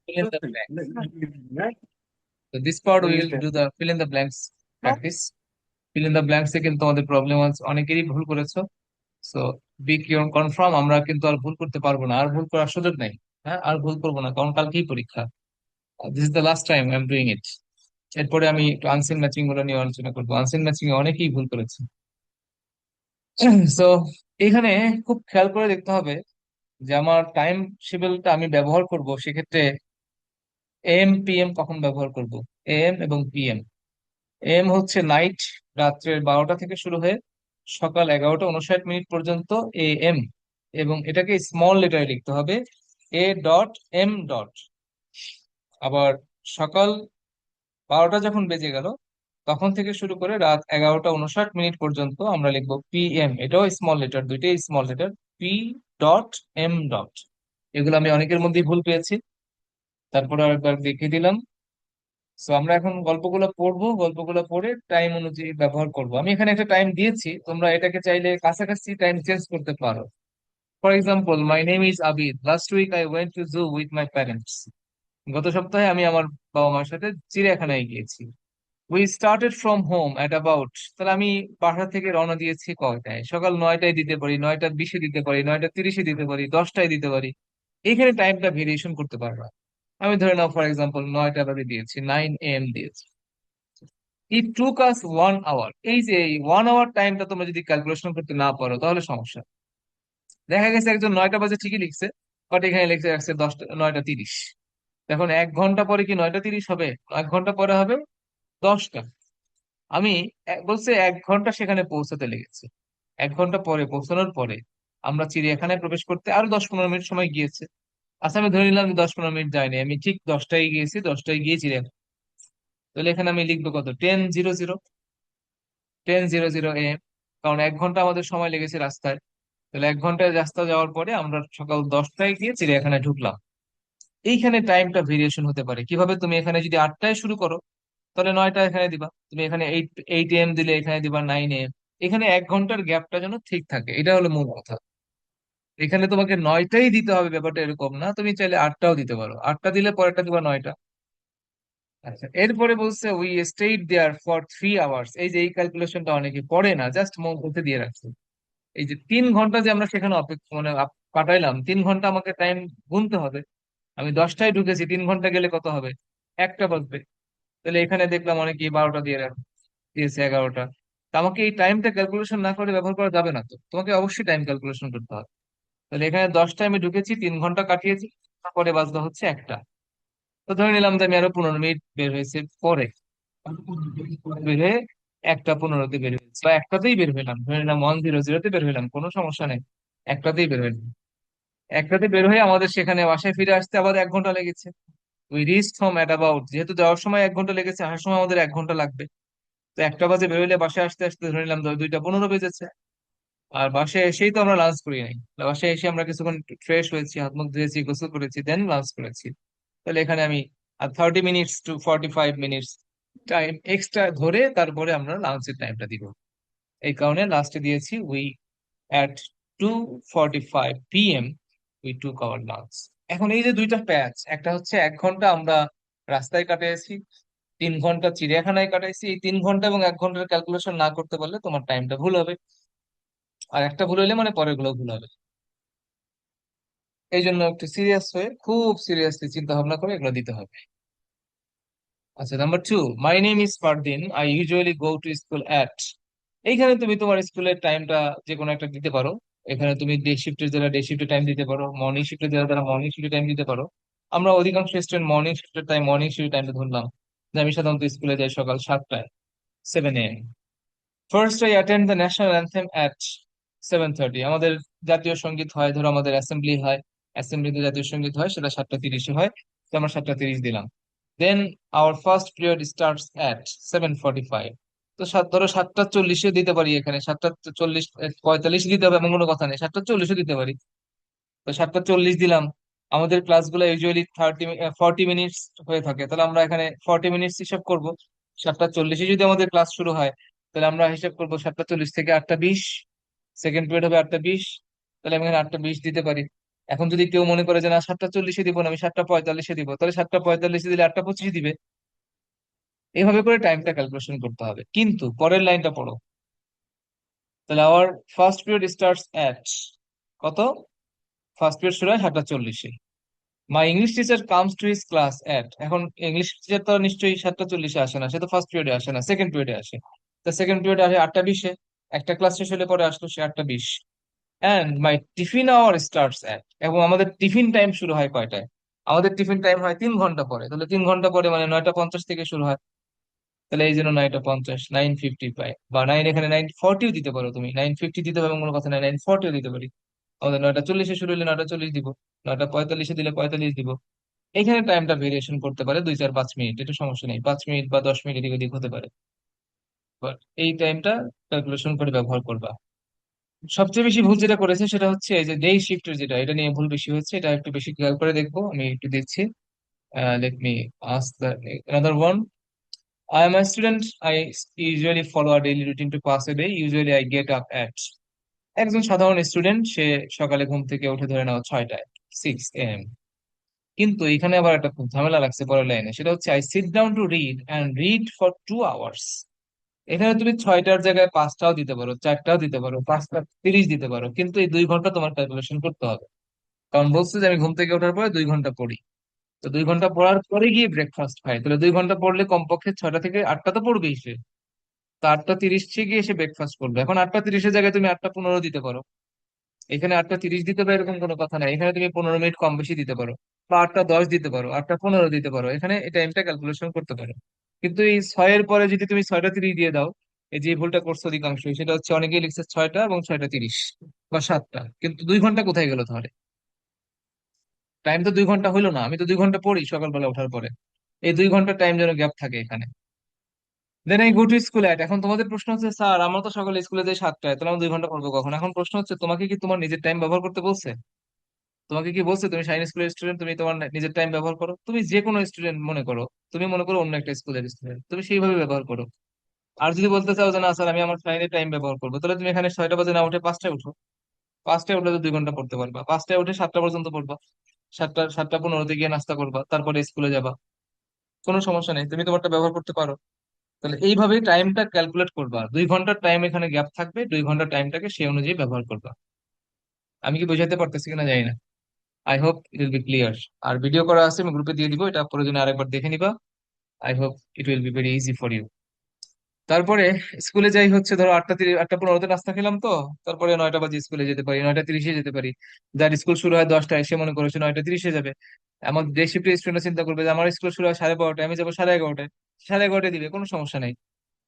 fill in the blank. So this part we will do the fill in the blanks practice. Fill in the blanks এ কিন্তু আমাদের problem আছে, অনেকেরই ভুল করেছো। So B confirm, আমরা কিন্তু আর ভুল করতে পারবো না, আর ভুল করার সুযোগ নেই। হ্যাঁ, আর ভুল করবো না, কারণ কালকেই পরীক্ষা। This is the last time I am doing it. এরপরে আমি একটু আনসিন ম্যাচিং গুলো নিয়ে আলোচনা করবো। আনসিন ম্যাচিং এ অনেকেই ভুল করেছে। সো এখানে খুব খেয়াল করে দেখতে হবে যে আমার টাইম শিডিউলটা আমি ব্যবহার করব, সেক্ষেত্রে এম পিএম কখন ব্যবহার করব। এম এবং পিএম। এম হচ্ছে নাইট, রাত্রের 12টা থেকে শুরু হয়ে সকাল 11টা 59 মিনিট পর্যন্ত এ এম। এবং এটাকে স্মল লেটারে লিখতে হবে, এ ডট এম ডট। আবার সকাল 12টা যখন বেজে গেল, তখন থেকে শুরু করে রাত 11টা 59 মিনিট পর্যন্ত আমরা লিখবো পিএম। এটাও স্মল লেটার, দুইটাই small letter, P dot M dot. এগুলো আমি অনেকের মধ্যেই ভুল পেয়েছি, তারপরে আরেকবার দেখিয়ে দিলাম। সো আমরা এখন গল্পগুলো পড়বো, গল্পগুলো পড়ে টাইম অনুযায়ী ব্যবহার করব। আমি এখানে একটা টাইম দিয়েছি, তোমরা এটাকে চাইলে কাছাকাছি টাইম চেঞ্জ করতে পারো। For example, my name is Abid, last week I went to zoo with my parents. গত সপ্তাহে আমি আমার বাবা মার সাথে চিড়িয়াখানায় গিয়েছি। We started from home at about, তাহলে আমি বাসা থেকে রওনা দিয়েছি কয়টায়? সকাল 9টায় দিতে পারি, 9টা 20-এ দিতে পারি, 9টা 30-এ দিতে পারি, 10টায় দিতে পারি। এখানে টাইমটা ভেরিয়েশন করতে পারবা। আমি ধরে নাও ফর এক্সাম্পল 9টা বাজে দিয়েছি, 9 AM দিয়েছি। ইট টুক আস 1 আওয়ার। এই যে এই 1 আওয়ার টাইমটা তোমরা যদি ক্যালকুলেশন করতে না পারো তাহলে সমস্যা। দেখা গেছে একজন 9টা বাজে ঠিকই লিখছে, বাট এখানে লিখছে রাখছে 10টা 9টা 30। এখন 1 ঘন্টা পরে কি 9টা 30 হবে? 1 ঘন্টা পরে হবে 10টা। আমি বলছে 1 ঘন্টা সেখানে পৌঁছাতে লেগেছে। 1 ঘন্টা পরে পৌঁছানোর পরে আমরা চিড়িয়াখানায় প্রবেশ করতে আরো 10-15 মিনিট সময় গিয়েছে। আচ্ছা, আমি ধরে নিলাম যে 10-15 মিনিট যায়নি, আমি ঠিক 10টায় গিয়েছি, 10টায় গিয়ে চিড়িয়াখানা। তাহলে এখানে আমি লিখবো কত? 10:00, 10:00 AM। কারণ 1 ঘন্টা আমাদের সময় লেগেছে রাস্তায়। তাহলে 1 ঘন্টায় রাস্তা যাওয়ার পরে আমরা সকাল 10টায় গিয়ে চিড়িয়াখানায় ঢুকলাম। এইখানে টাইমটা ভেরিয়েশন হতে পারে কিভাবে? তুমি এখানে যদি 8টায় শুরু করো, তাহলে 9টা এখানে দিবা। তুমি এখানে 8 AM দিলে এখানে দিবা 9 AM। এখানে 1 ঘন্টার গ্যাপটা যেন ঠিক থাকে, এটা হলো মূল কথা। এখানে তোমাকে 9টাই দিতে হবে ব্যাপারটা এরকম না, তুমি চাইলে 8টাও দিতে পারো, 8টা দিলে পরেরটা দিবা 9টা। আচ্ছা, এরপরে বলছে we stayed there for 3 hours. এই যে এই ক্যালকুলেশনটা অনেকে পড়ে না, জাস্ট মুখ বলতে দিয়ে রাখছে। এই যে 3 ঘন্টা যে আমরা সেখানে অপেক্ষা মানে কাটাইলাম, 3 ঘন্টা আমাকে টাইম গুনতে হবে। আমি 10টায় ঢুকেছি, 3 ঘন্টা গেলে কত হবে? 1টা বাজবে। তাহলে এখানে দেখলাম অনেকে 12টা দিয়ে দিয়েছে, 11টা। তা আমাকে এই টাইমটা ক্যালকুলেশন না করে ব্যবহার করা যাবে না, তো তোমাকে অবশ্যই টাইম ক্যালকুলেশন করতে হবে। তাহলে এখানে 10টায় আমি ঢুকেছি, 3 ঘন্টা কাটিয়েছি, তারপরে বাজলো হচ্ছে 1টা। তো ধরে নিলাম যে আমি আরো 15 মিনিট বের হয়েছে পরে, বের হয়ে 1টা 15-তে বের হয়েছে, বা 1টাতেই বের হইলাম, ধরে নিলাম 1:00-তে বের হইলাম, কোনো সমস্যা নেই। 1টাতেই বের হইলাম। 1টাতে বের হয়ে আমাদের সেখানে বাসায় ফিরে আসতে আবার 1 ঘন্টা লেগেছে। We reach home at about, যেহেতু যাওয়ার সময় 1 ঘন্টা লেগেছে, আসার সময় আমাদের 1 ঘন্টা লাগবে। তো 1টা বাজে বের হইলে বাসায় আসতে আসতে ধরে নিলাম 2টা 15 বেজেছে। আর বাসায় এসেই তো আমরা লাঞ্চ করি নাই। বাসায় এসে আমরা কিছুক্ষণ ফ্রেশ হয়েছি, হাত মুখ ধুয়েছি, গোসল করেছি, দেন লাঞ্চ করেছি। তাহলে এখানে আমি 30 minutes to 45 minutes time extra ধরে তারপরে আমরা লাঞ্চের টাইমটা দিব। এই কারণে লাস্টে দিয়েছি we at 2:45 PM we took hour lunch. এখন এই যে দুইটা প্যাচ, একটা হচ্ছে 1 ঘন্টা আমরা রাস্তায় কাটিয়েছি, 3 ঘন্টা চিড়িয়াখানায় কাটাইছি। এই 3 ঘন্টা এবং 1 ঘন্টার ক্যালকুলেশন না করতে পারলে তোমার টাইমটা ভুল হবে। আর একটা ভুল হলে মানে পরের গুলো ভুল হবে। এই জন্য একটু সিরিয়াস হয়ে, খুব সিরিয়াসলি চিন্তা ভাবনা করে এগুলো দিতে হবে। আচ্ছা, number 2, my name is Fardin, I usually go to school at. এইখানে তুমি তোমার স্কুলের টাইমটা যে কোনো একটা দিতে পারো। এখানে তুমি ডে শিফটের যারা ডে শিফটের টাইম দিতে পারো, মর্নিং শিফটের যারা তারা মর্নিং শিফটের টাইম দিতে পারো। আমরা অধিকাংশ স্টুডেন্ট মর্নিং শিফটের টাইম, মর্নিং শিফটের টাইমটা ধরলাম। যে আমি সাধারণত স্কুলে যাই সকাল 7টায়, 7 AM। First I attend the national anthem at 7:30। আমাদের জাতীয় সঙ্গীত হয়, ধরো আমাদের অ্যাসেম্বলি হয়, অ্যাসেম্বলিতে জাতীয় সঙ্গীত হয়, সেটা 7টা 30-এ হয়। তো আমরা 7টা 30 দিলাম। Then our first period starts at 7:45। তো ধরো 7টা 40-এ দিতে পারি, এখানে 7টা 40 45 দিতে হবে এমন কোনো কথা নেই, 7টা 40-ও দিতে পারি। তো 7টা 40 দিলাম। আমাদের ক্লাসগুলো ইউজুয়ালি 40 মিনিটস হয়ে থাকে, তাহলে আমরা এখানে 40 মিনিটস হিসাব করব। 7টা 40-এ যদি আমাদের ক্লাস শুরু হয়, তাহলে আমরা হিসাব করবো 7টা 40 থেকে 8টা 20, সেকেন্ড পিরিয়ড হবে 8টা 20। তাহলে আমি এখানে 8টা 20 দিতে পারি। এখন যদি কেউ মনে করে যে না 7:40-এ দিব না, আমি 7:45-এ দিব, তাহলে 7:45-এ দিলে 8:25 দিবে। এইভাবে করে টাইমটা ক্যালকুলেশন করতে হবে। কিন্তু পরের লাইনটা পড়ো। তাহলে our first period starts at কত? ফার্স্ট পিরিয়ড শুরু হয় 7:40-এ। My English teacher comes to his class at, এখন ইংলিশ টিচার তো নিশ্চয়ই 7:40-এ আসে না, সে তো ফার্স্ট পিরিয়ডে আসে না, সেকেন্ড পিরিয়ডে আসে। তো সেকেন্ড পিরিয়ডে আসে 8:20-এ। একটা ক্লাস শেষ হলে পরে আসলো সে 8:20। And my tiffin hour starts at, এবং আমাদের টিফিন টাইম শুরু হয় কয়টায়? আমাদের টিফিন টাইম হয় 3 ঘন্টা পরে। তাহলে 3 ঘন্টা পরে মানে 9:50 থেকে শুরু হয়। তাহলে এই জন্য 9:50, 9:55, বা নাইন, এখানে 9:40 দিতে পারো তুমি, 9:50 দিতে হবে এমন কোনো কথা নাই, 9:40 দিতে পারি। আমাদের 9:40-এ শুরু হলে 9:40 দিব, 9:45-এ দিলে 45 দিব। এখানে টাইমটা ভেরিয়েশন করতে পারে 2, 4, 5 মিনিট, এটা সমস্যা নেই, 5 মিনিট বা 10 মিনিট এদিক ওদিক হতে পারে। বাট এই টাইমটা ক্যালকুলেশন করে ব্যবহার করবা। সবচেয়ে বেশি ভুল যেটা করেছে সেটা হচ্ছে এই যে ডে শিফটের, যেটা এটা নিয়ে ভুল বেশি হচ্ছে, এটা একটু বেশি খেয়াল করে দেখবো, আমি একটু দেখছি। Let me ask the another one. I am a student. I usually follow a daily routine to pass a day. Usually I get up at, একজন সাধারণ স্টুডেন্ট, সে সকালে ঘুম থেকে উঠে ধরে নাও 6টায়, 6 AM। কিন্তু এখানে আবার একটা খুব ঝামেলা লাগছে পরের লাইনে, সেটা হচ্ছে I sit down to read and read for 2 hours. এখানে তুমি 6টার জায়গায় 5টাও দিতে পারো, 4টাও দিতে পারো, 5:30 দিতে পারো, কিন্তু এই 2 ঘন্টা তোমার ক্যালকুলেশন করতে হবে। কারণ বলছে যে আমি ঘুম থেকে ওঠার পরে 2 ঘন্টা পড়ি। তো 2 ঘন্টা পড়ার পরে গিয়ে ব্রেকফাস্ট খাই, তাহলে 2 ঘন্টা পড়লে কমপক্ষে 6টা থেকে 8টা তো পড়বেই সে। তো 8:30 গিয়ে এসে ব্রেকফাস্ট করবে। এখন 8:30-এর জায়গায় তুমি 8:15 দিতে পারো। এখানে 8:30 দিতে পারো এরকম কোনো কথা নাই, এখানে তুমি 15 মিনিট কম বেশি দিতে পারো, বা 8:10 দিতে পারো, 8:15 দিতে পারো, এখানে এই টাইমটা ক্যালকুলেশন করতে পারো। কিন্তু এই 6-এর পরে যদি তুমি 6:30 দিয়ে দাও, এই যে ভুলটা করছো অধিকাংশই, সেটা হচ্ছে অনেকেই লিখছে 6টা এবং 6:30 বা 7টা, কিন্তু 2 ঘন্টা কোথায় গেল তাহলে? টাইম তো 2 ঘন্টা হইলো না, আমি তো 2 ঘন্টা পড়ি সকালবেলা ওঠার পরে। এই 2 ঘন্টা টাইম যেন গ্যাপ থাকে এখানে। Then I go to school at, এখন তোমাদের প্রশ্ন হচ্ছে স্যার আমরা তো সকালে স্কুলে যাই 7টায়, তাহলে আমরা 2 ঘন্টা পড়বো কখন? এখন প্রশ্ন হচ্ছে তোমাকে কি তোমার নিজের টাইম ব্যবহার করতে বলছে? তোমাকে কি বলছে তুমি শাইন স্কুলের স্টুডেন্ট, তুমি তোমার নিজের টাইম ব্যবহার করো? তুমি যে কোনো স্টুডেন্ট মনে করো, তুমি মনে করো অন্য একটা স্কুলের স্টুডেন্ট, তুমি সেইভাবে ব্যবহার করো। আর যদি বলতে চাও যে না স্যার আমি আমার শাইনের টাইম ব্যবহার করবো, তাহলে তুমি এখানে 6টা বাজে না উঠে 5টায় উঠো। 5টায় উঠলে তো 2 ঘন্টা পড়তে পারবা, 5টায় উঠে 7টা পর্যন্ত পড়বা। 7:15 গিয়ে নাস্তা করবা, তারপরে স্কুলে যাবা। কোনো সমস্যা নেই, তুমি তোমারটা ব্যবহার করতে পারো। তাহলে এইভাবেই টাইমটা ক্যালকুলেট করবা, 2 ঘন্টার টাইম এখানে গ্যাপ থাকবে, 2 ঘন্টা টাইমটাকে সেই অনুযায়ী ব্যবহার করবা। আমি কি বোঝাতে পারতেছি কিনা জানি না। I hope it will be clear. আর ভিডিও করা আছে, আমি গ্রুপে দিয়ে দিব, এটা প্রয়োজনে আরেকবার দেখে নিবা। I hope it will be very easy for you. তারপরে স্কুলে যাই হচ্ছে ধরো 8:15 নাস্তা খেলাম তো, তারপরে 9টা বাজে স্কুলে যেতে পারি, 9:30-এ যেতে পারি। যার স্কুল শুরু হয় 10টায়, সে মনে করেছে 9:30-এ যাবে। আমার ডে শিফটের স্টুডেন্ট চিন্তা করবে যে আমার স্কুল শুরু হয় 12:30টায়, আমি যাবো 11:30টায়। 11:30টায় দিবে, কোনো সমস্যা নেই,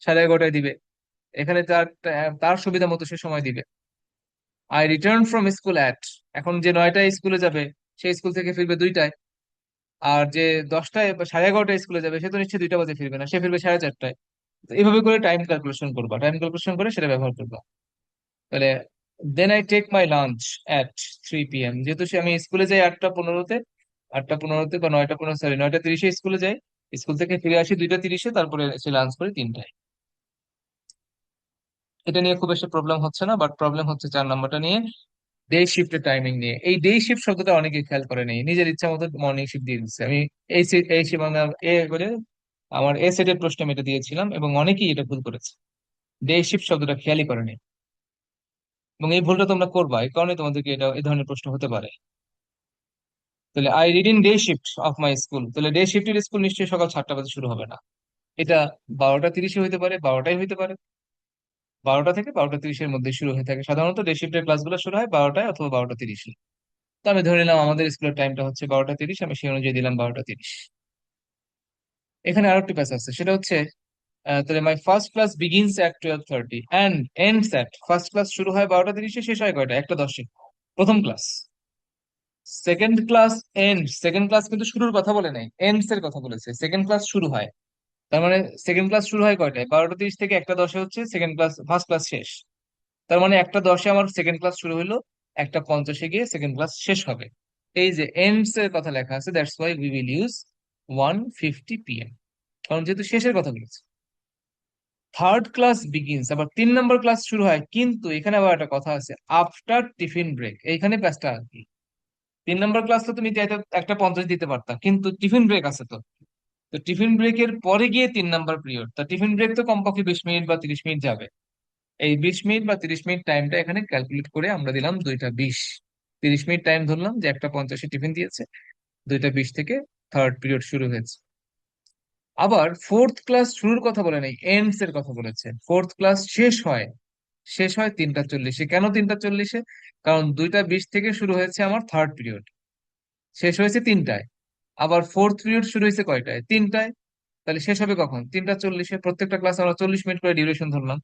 11:30টায় দিবে। এখানে তার তার সুবিধা মতো সে সময় দিবে। I return from school at, এখন যে 9টায় স্কুলে যাবে সে স্কুল থেকে ফিরবে 2টায়। আর যে 10টায় বা 11:30টায় স্কুলে যাবে সে তো নিশ্চয়ই 2টা বাজে ফিরবে না, সে ফিরবে 4:30টায়। তো এইভাবে করে টাইম ক্যালকুলেশন করবা, টাইম ক্যালকুলেশন করে সেটা ব্যবহার করবা। তাহলে then I take my lunch at 3 PM, যেহেতু আমি স্কুলে যাই 8:15-তে, 8:15-তে বা 9:15, সরি 9:30-এ স্কুলে যাই। স্কুল থেকে ফিরে আসি 2:30-এ, তারপরে এসে লাঞ্চ করি 3টায়। এটা নিয়ে খুব বেশি প্রবলেম হচ্ছে না, বাট প্রবলেম হচ্ছে 4 নম্বরটা নিয়ে, ডে শিফটের টাইমিং নিয়ে। এই ডে শিফট শব্দটা অনেকে খেয়াল করে নেই, নিজের ইচ্ছা মতো মর্নিং শিফট দিয়ে দিচ্ছে। আমি এই শিফট এ করে আমার এ সেটের প্রশ্ন আমি এটা দিয়েছিলাম, এবং অনেকেই এটা ভুল করেছে, ডে শিফট শব্দটা খেয়ালই করেনি। এবং এই ভুলটা তোমরা করবা, এই কারণে তোমাদেরকে এটা এই ধরনের প্রশ্ন হতে পারে। তাহলে I read in day shift of my school, তাহলে ডে শিফটের স্কুল নিশ্চয়ই সকাল 7টা বাজে শুরু হবে না। এটা 12:30-এ হইতে পারে, 12টায় হইতে পারে। 12টা থেকে 12:30-এর মধ্যে শুরু হয়ে থাকে সাধারণত, ডে শিফটের ক্লাসগুলো শুরু হয় 12টায় অথবা 12:30-এ। তো আমি ধরে নিলাম আমাদের স্কুলের টাইমটা হচ্ছে 12:30, আমি সেই অনুযায়ী দিলাম 12:30। এখানে আরো একটি প্যাচ আছে, সেটা হচ্ছে তাহলে my first class begins at 12:30 and ends at, first class শুরু হয় 12:30-এ, শেষ হয় কয়টা? 1:10-এ। প্রথম ক্লাস। Second class end, second class কিন্তু শুরুর কথা বলে নাই, এন্ডস এর কথা বলেছে। সেকেন্ড ক্লাস শুরু হয়, তার মানে সেকেন্ড ক্লাস শুরু হয় কয়টায়? 12:30 থেকে 1:10-এ হচ্ছে সেকেন্ড ক্লাস, ফার্স্ট ক্লাস শেষ। তার মানে 1:10-এ আমার সেকেন্ড ক্লাস শুরু হলো, 1:50-এ গিয়ে সেকেন্ড ক্লাস শেষ হবে। এই যে এন্ডস এর কথা লেখা আছে, that's why we will use 1:50 PM, কারণ যেহেতু শেষের কথা বলেছে। থার্ড ক্লাস বিগিনস, আবার 3 নম্বর ক্লাস শুরু হয়, কিন্তু এখানে আবার একটা কথা আছে, আফটার টিফিন ব্রেক। এইখানে প্যাচটা আর কি, 3 নম্বর ক্লাস তো তুমি চাইতে 1:50 দিতে পারতা, কিন্তু টিফিন ব্রেক আছে তো। তো টিফিন ব্রেকের পরে গিয়ে 3 নম্বর পিরিয়ড, তা টিফিন ব্রেক তো কমপক্ষে 20 মিনিট বা 30 মিনিট যাবে। এই 20 মিনিট বা 30 মিনিট টাইমটা এখানে ক্যালকুলেট করে আমরা দিলাম 2:20। 30 মিনিট টাইম ধরলাম যে 1:50 টিফিন দিয়েছে, 2:20 থেকে থার্ড পিরিয়ড শুরু হয়েছে। আবার ফোর্থ ক্লাস শুরুর কথা বলে নাই, এন্ডস এর কথা বলেছে। ফোর্থ ক্লাস শেষ হয় 3:40-এ। কেন 3:40-এ? কারণ 2:20 থেকে শুরু হয়েছে আমার থার্ড পিরিয়ড, শেষ হয়েছে 3টায়। আবার ফোর্থ পিরিয়ড শুরু হয়েছে কয়টায়? 3টায়। তাহলে শেষ হবে কখন? 3:40-এ। প্রত্যেকটা ক্লাস আমরা 40 মিনিট করে ডিউরেশন ধরলাম।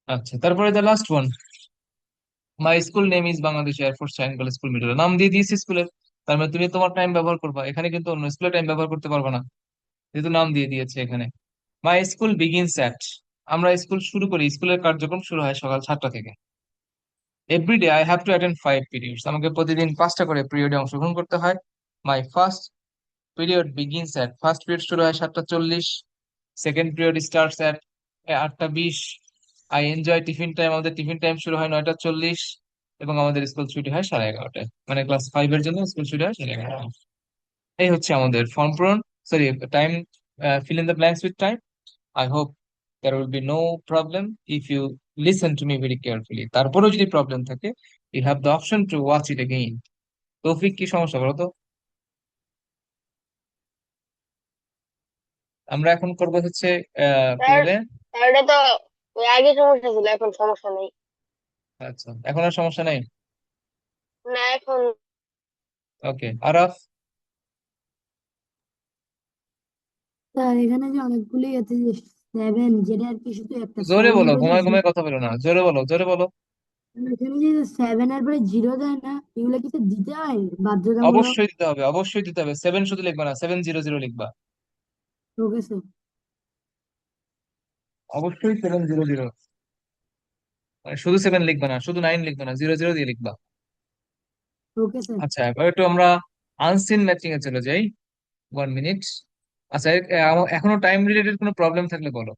আচ্ছা, তারপরে the last one, my school name is Bangladesh air force triangle school middle. নাম দিয়ে দিয়েছি স্কুলের, তার মানে তুমি তোমার টাইম ব্যবহার করবা, এখানে কিন্তু অন্য স্কুলের টাইম ব্যবহার করতে পারবা না, যেহেতু নাম দিয়ে দিয়েছে এখানে। মাই স্কুল বিগিনস অ্যাট, আমরা স্কুল শুরু করি, স্কুলের কার্যক্রম শুরু হয় সকাল 7টা থেকে। Everyday I have to attend 5 periods, আমাকে প্রতিদিন 5টা করে পিরিয়ডে অংশগ্রহণ করতে হয়। My first period begins at, first period শুরু হয় 7:40। Second period starts at 8:20। I enjoy tiffin time, আমাদের টিফিন টাইম শুরু হয় 9:40, এবং আমাদের স্কুল ছুটি হয় 11:30টায়। মানে ক্লাস 5-এর জন্য স্কুল ছুটি হয় 11:30টায়। এই হচ্ছে আমাদের ফর্ম পূরণ, sorry time, fill in the blanks with time. I hope there will be no problem if you listen to me very carefully. তারপরেও যদি প্রবলেম থাকে, you have the option to watch it again. তৌফিক, কি সমস্যা বলো তো? আমরা এখন করব হচ্ছে কি স্যার, বলে। এটা তো ওই আগে সমস্যা ছিল, এখন সমস্যা নেই। আচ্ছা, এখন আর সমস্যা নাই। না, এখন ওকে, আরাফ। স্যার এখানে যে অনেকগুলোই আছে, যে সেভেন, যেটা আর কি শুধু একটা জোরে সেভেনের বলো, পরে যে ঘুমায় জিরো, ঘুমায় কথা বলো না, জোরে বলো, জোরে বলো। এখানে যে সেভেনের পরে জিরো দেয় না, এগুলো কিছু দিতে হয় বাধ্যতামূলক? অবশ্যই দিতে হবে, অবশ্যই দিতে হবে। 7 শুধু লিখবা না, 700 লিখবা। Okay sir. অবশ্যই 700, মানে শুধু 7 লিখবা না, শুধু 9 লিখবা না, 00 দিয়ে লিখবা। Okay sir. আচ্ছা, এবার একটু আমরা আনসিন ম্যাচিং এ চলে যাই। 1 মিনিট। আচ্ছা, এখনো টাইম রিলেটেড কোনো প্রবলেম থাকলে বলো।